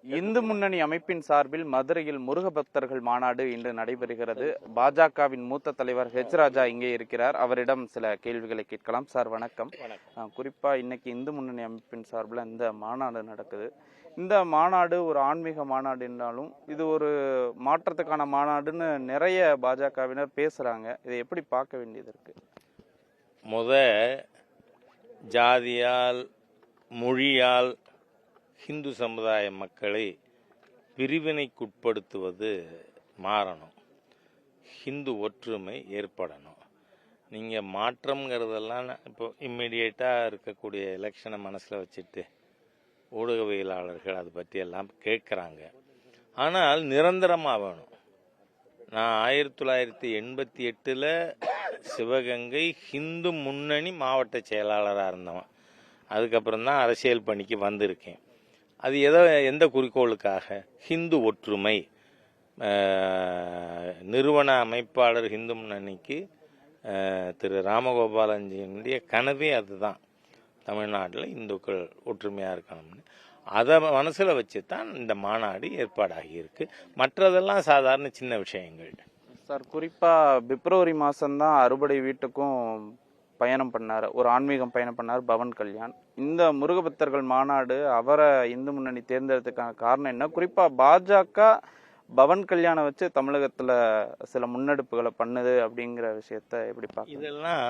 இந்து முன்னணி அமைப்பின் சார்பில் மதுரையில் முருக பக்தர்கள் மாநாடு இன்று நடைபெறுகிறது. பாஜகவின் மூத்த தலைவர் ஹெச் ராஜா இங்கே இருக்கிறார். அவரிடம் சில கேள்விகளை கேட்கலாம். சார் வணக்கம். குறிப்பா இன்னைக்கு இந்து முன்னணி அமைப்பின் சார்பில் இந்த மாநாடு நடக்குது. இந்த மாநாடு ஒரு ஆன்மீக மாநாடு என்றாலும் இது ஒரு மாற்றத்துக்கான மாநாடுன்னு நிறைய பாஜகவினர் பேசுறாங்க. இதை எப்படி பார்க்க வேண்டியது இருக்கு? ஜாதியால் மொழியால் ஹிந்து சமுதாய மக்களை பிரிவினைக்குட்படுத்துவது மாறணும். ஹிந்து ஒற்றுமை ஏற்படணும். நீங்கள் மாற்றம்ங்கிறதெல்லாம் இப்போ இம்மிடியேட்டாக இருக்கக்கூடிய எலெக்ஷனை மனசில் வச்சுட்டு ஊடகவியலாளர்கள் அதை பற்றியெல்லாம் கேட்குறாங்க. ஆனால் நிரந்தரமாக வேணும். நான் 1988 சிவகங்கை ஹிந்து முன்னணி மாவட்ட செயலாளராக இருந்தவன். அதுக்கப்புறம் தான் அரசியல் பணிக்கு வந்திருக்கேன். அது எந்த குறிக்கோளுக்காக? ஹிந்து ஒற்றுமை. நிறுவன அமைப்பாளர் ஹிந்து முன்னணிக்கு திரு ராமகோபாலஞ்சியினுடைய கனவே அதுதான். தமிழ்நாட்டில் இந்துக்கள் ஒற்றுமையாக இருக்கணும்னு அதை மனசில் வச்சு தான் இந்த மாநாடு ஏற்பாடாகி இருக்கு. மற்றதெல்லாம் சாதாரண சின்ன விஷயங்கள். சார், குறிப்பாக பிப்ரவரி மாதம்தான் அறுபடை வீட்டுக்கும் பயணம் பண்ணார், ஒரு ஆன்மீகம் பயணம் பண்ணார் பவன் கல்யாண். இந்த முருகபக்தர்கள் மாநாடு அவரை இந்து முன்னணி தேர்ந்தெடுத்ததுக்கான காரணம் என்ன? குறிப்பாக பாஜக பவன் கல்யாணை வச்சு தமிழகத்தில் சில முன்னெடுப்புகளை பண்ணுது அப்படிங்கிற விஷயத்த எப்படி பார்க்க? இதெல்லாம்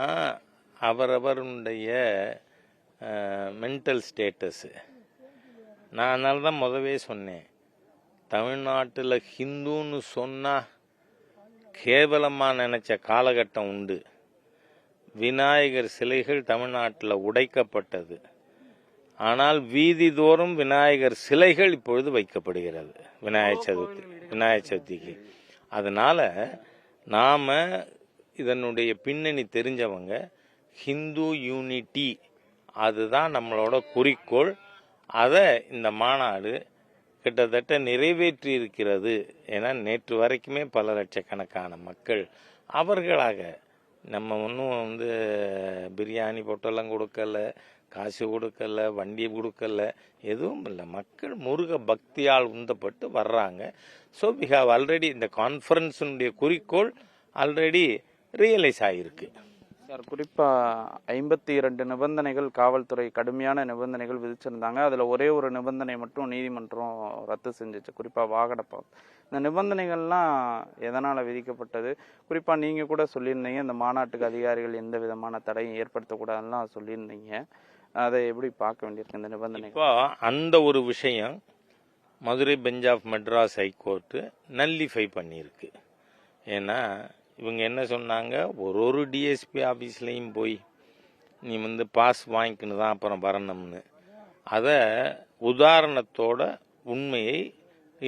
அவரவருடைய மென்டல் ஸ்டேட்டஸு. நான் அதனால தான் முதவே சொன்னேன், தமிழ்நாட்டில் ஹிந்துன்னு சொன்னால் கேவலமாக நினச்ச காலகட்டம் உண்டு. விநாயகர் சிலைகள் தமிழ்நாட்டில் உடைக்கப்பட்டது. ஆனால் வீதிதோறும் விநாயகர் சிலைகள் இப்பொழுது வைக்கப்படுகிறது விநாயகர் சதுர்த்திக்கு. அதனால நாம இதனுடைய பின்னணி தெரிஞ்சவங்க, ஹிந்து யூனிட்டி அதுதான் நம்மளோட குறிக்கோள். அதை இந்த மாநாடு கிட்டத்தட்ட நிறைவேற்றி இருக்கிறது. ஏன்னா நேற்று வரைக்குமே பல லட்சக்கணக்கான மக்கள் அவர்களாக, நம்ம ஒன்றும் பிரியாணி பொட்டெல்லாம் கொடுக்கல, காசு கொடுக்கல, வண்டி கொடுக்கல, எதுவும் இல்லை. மக்கள் முருக பக்தியால் உந்தப்பட்டு வர்றாங்க. ஸோ வி ஹாவ் ஆல்ரெடி இந்த கான்ஃபரன்ஸினுடைய குறிக்கோள் ஆல்ரெடி ரியலைஸ் ஆகிருக்கு. சார், குறிப்பாக 52 நிபந்தனைகள் காவல்துறை கடுமையான நிபந்தனைகள் விதிச்சிருந்தாங்க. அதில் ஒரே ஒரு நிபந்தனை மட்டும் நீதிமன்றம் ரத்து செஞ்சிச்சு, குறிப்பாக வாகடப்பா. இந்த நிபந்தனைகள்லாம் எதனால் விதிக்கப்பட்டது? குறிப்பாக நீங்கள் கூட சொல்லியிருந்தீங்க, இந்த மாநாட்டுக்கு அதிகாரிகள் எந்த விதமான தடையும் ஏற்படுத்தக்கூடாதுலாம் சொல்லியிருந்தீங்க. அதை எப்படி பார்க்க வேண்டியிருக்கு இந்த நிபந்தனை? இப்போ அந்த ஒரு விஷயம் Madurai bench of Madras high court nullify பண்ணியிருக்கு. ஏன்னா இவங்க என்ன சொன்னாங்க, ஒரு டிஎஸ்பி ஆஃபீஸ்லேயும் போய் நீ பாஸ் வாங்கிக்கின்னு தான் அப்புறம் வரணும்னு. அதை உதாரணத்தோட உண்மையை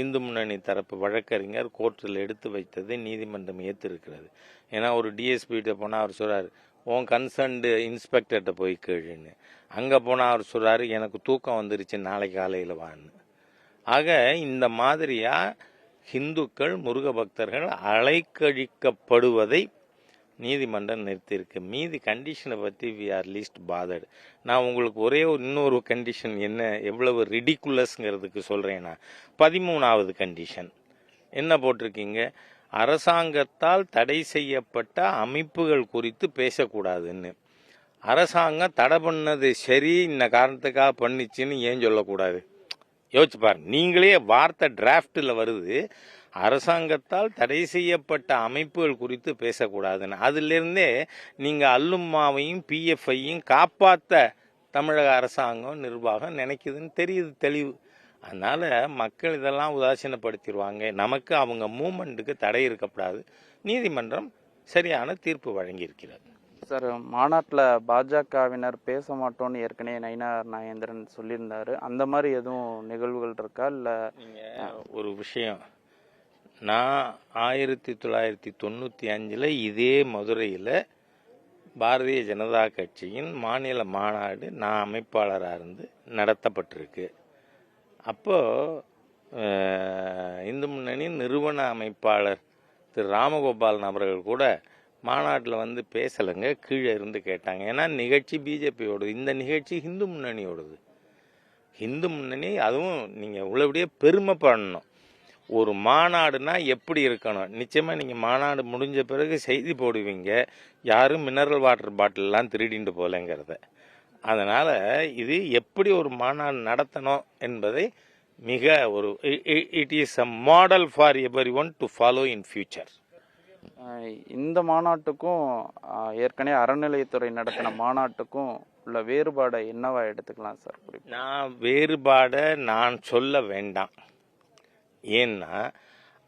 இந்து முன்னணி தரப்பு வழக்கறிஞர் கோர்ட்டில் எடுத்து வைத்ததை நீதிமன்றம் ஏற்றிருக்கிறது. ஏன்னா ஒரு டிஎஸ்பிகிட்ட போனால் அவர் சொல்கிறார், உன் கன்சர்ன்டு இன்ஸ்பெக்டர்கிட்ட போய் கேளுன்னு. அங்கே போனால் அவர் சொல்கிறாரு, எனக்கு தூக்கம் வந்துருச்சு, நாளைக்கு காலையில் வான்னு. ஆக இந்த மாதிரியாக ஹிந்துக்கள் முருக பக்தர்கள் அலைக்கழிக்கப்படுவதை நீதிமன்றம் நிறுத்தியிருக்கு. மீதி கண்டிஷனை பற்றி வி ஆர் லீஸ்ட் பாதர்டு. நான் உங்களுக்கு இன்னொரு கண்டிஷன் என்ன, எவ்வளவு ரிடிகுலஸ்ங்கிறதுக்கு சொல்கிறேன்னா, 13வது கண்டிஷன் என்ன போட்டிருக்கீங்க, அரசாங்கத்தால் தடை செய்யப்பட்ட அமைப்புகள் குறித்து பேசக்கூடாதுன்னு. அரசாங்கம் தடை பண்ணது சரி, இந்த காரணத்துக்காக பண்ணிச்சுன்னு ஏன் சொல்லக்கூடாது? யோசிச்சு பாருங்க. நீங்களே வார்த்தை டிராஃப்டில் வருது, அரசாங்கத்தால் தடை செய்யப்பட்ட அமைப்புகள் குறித்து பேசக்கூடாதுன்னு. அதிலிருந்தே நீங்கள் அல்லும்மாவையும் பிஎஃப்ஐயும் காப்பாற்ற தமிழக அரசாங்கம் நிர்வாகம் நினைக்குதுன்னு தெரியுது தெளிவு. அதனால மக்கள் இதெல்லாம் உதாசீனப்படுத்திடுவாங்க. நமக்கு அவங்க மூமெண்ட்டுக்கு தடை இருக்கக்கூடாது. நீதிமன்றம் சரியான தீர்ப்பு வழங்கியிருக்கிறது. சார், மாநாட்டில் பாஜகவினர் பேச மாட்டோன்னு ஏற்கனவே நயினார் நாகேந்திரன் சொல்லியிருந்தாரு. அந்த மாதிரி எதுவும் நிகழ்வுகள் இருக்கா? இல்லை ஒரு விஷயம், நான் 1995 இதே மதுரையில் பாரதிய ஜனதா கட்சியின் மாநில மாநாடு நான் அமைப்பாளராக இருந்து நடத்தப்பட்டிருக்கு. அப்போது இந்து முன்னணி நிறுவன அமைப்பாளர் திரு ராமகோபாலன் அவர்கள் கூட மாநாட்டில் பேசலைங்க, கீழே இருந்து கேட்டாங்க. ஏன்னா நிகழ்ச்சி பிஜேபியோடது, இந்த நிகழ்ச்சி இந்து முன்னணியோடது. இந்து முன்னணி அதுவும் நீங்கள் உள்ளபடியே பெருமைப்படணும். ஒரு மாநாடுனா எப்படி இருக்கணும், நிச்சயமாக நீங்கள் மாநாடு முடிஞ்ச பிறகு செய்தி போடுவீங்க, யாரும் மினரல் வாட்டர் பாட்டிலெலாம் திருடிட்டு போகலங்கிறத. அதனால் இது எப்படி ஒரு மாநாடு நடத்தணும் என்பதை மிக ஒரு it is a model for every one to follow in future. இந்த மாநாட்டுக்கும் ஏற்கனவே அறநிலையத்துறை நடத்தின மாநாட்டுக்கும் உள்ள வேறுபாடை என்னவா எடுத்துக்கலாம் சார்? வேறுபாடை நான் சொல்ல வேண்டாம். ஏன்னா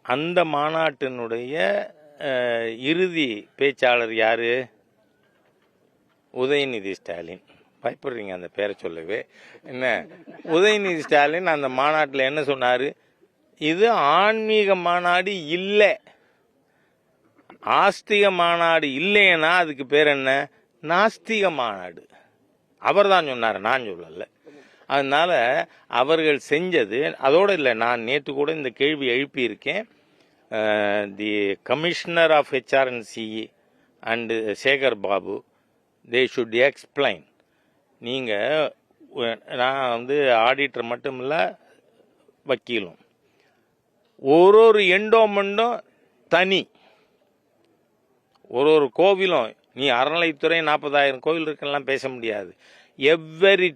அந்த மாநாட்டினுடைய இறுதி பேச்சாளர் யாரு? உதயநிதி ஸ்டாலின். பயப்படுறீங்க அந்த பேரை சொல்லவே என்ன? உதயநிதி ஸ்டாலின் அந்த மாநாட்டில் என்ன சொன்னார்? இது ஆன்மீக மாநாடு இல்லை, ஆஸ்திக மாநாடு இல்லைன்னா அதுக்கு பேர் என்ன? நாஸ்திக மாநாடு. அவர் தான் சொன்னார், நான் சொல்லலை. அதனால அவர்கள் செஞ்சது அதோடு இல்லை. நான் நேற்று கூட இந்த கேள்வி எழுப்பியிருக்கேன். The commissioner of HRNCE and Sekar Babu, they should explain. நீங்கள் நான் ஆடிட்டர் மட்டும் இல்லை, வக்கீலும். ஒரு எண்டோமெண்ட்டும் தனி, ஒரு கோவிலும் நீ அறநிலைத்துறை 40,000 கோவில் இருக்கெல்லாம் பேச முடியாது. Every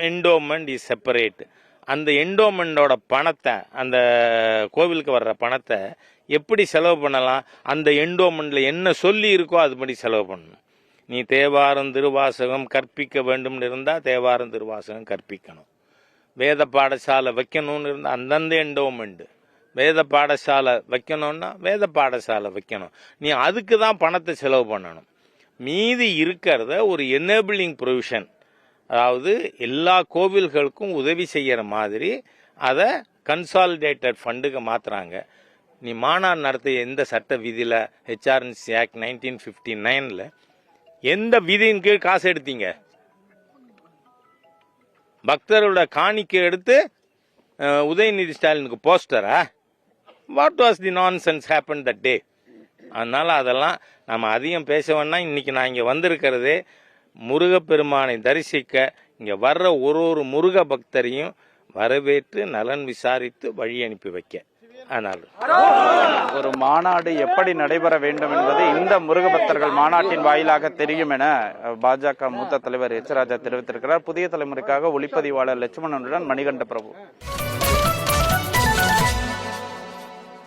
endowment is separate. அந்த எண்டோமெண்டோட பணத்தை, அந்த கோவிலுக்கு வர்ற பணத்தை எப்படி செலவு பண்ணலாம், அந்த எண்டோமெண்டில் என்ன சொல்லி இருக்கோ அதுபடி செலவு பண்ணணும். நீ தேவாரம் திருவாசகம் கற்பிக்க வேண்டும்னு இருந்தால் தேவாரம் திருவாசகம் கற்பிக்கணும். வேத பாடசாலை வைக்கணும்னு இருந்தால் அந்தந்த எண்டோமெண்ட். வேத பாடசாலை வைக்கணும்னா வேத பாடசாலை வைக்கணும். நீ அதுக்கு தான் பணத்தை செலவு பண்ணணும். மீதி இருக்கிறத ஒரு எனேபிளிங் ப்ரொவிஷன், அதாவது எல்லா கோவில்களுக்கும் உதவி செய்கிற மாதிரி அதை கன்சாலிடேட்டட் ஃபண்டுக்கு மாற்றுறாங்க. நீ மாநாடு நடத்திய எந்த சட்ட விதியில், ஹெச்ஆர்என்சி ஆக்ட் 1959 எந்த விதியின் கீழ் காசு எடுத்தீங்க? பக்தரோட காணிக்கை எடுத்து உதயநிதி ஸ்டாலினுக்கு போஸ்டரா? What was the nonsense happen that day? அதனால் அதெல்லாம் நம்ம அதிகம் பேச வேணா. இன்றைக்கி நான் இங்கே வந்திருக்கிறதே முருகப்பெருமானை தரிசிக்க. இங்கே வர்ற ஒரு முருக பக்தரையும் வரவேற்று நலன் விசாரித்து வழி அனுப்பி வைக்க. அதனால் ஒரு மாநாடு எப்படி நடைபெற வேண்டும் என்பது இந்த முருக பக்தர்கள் மாநாட்டின் வாயிலாக தெரியும் என பாஜக மூத்த தலைவர் எச் ராஜா தெரிவித்திருக்கிறார். புதிய தலைமுறைக்காக ஒளிப்பதிவாளர் லட்சுமணனுடன் மணிகண்ட பிரபு.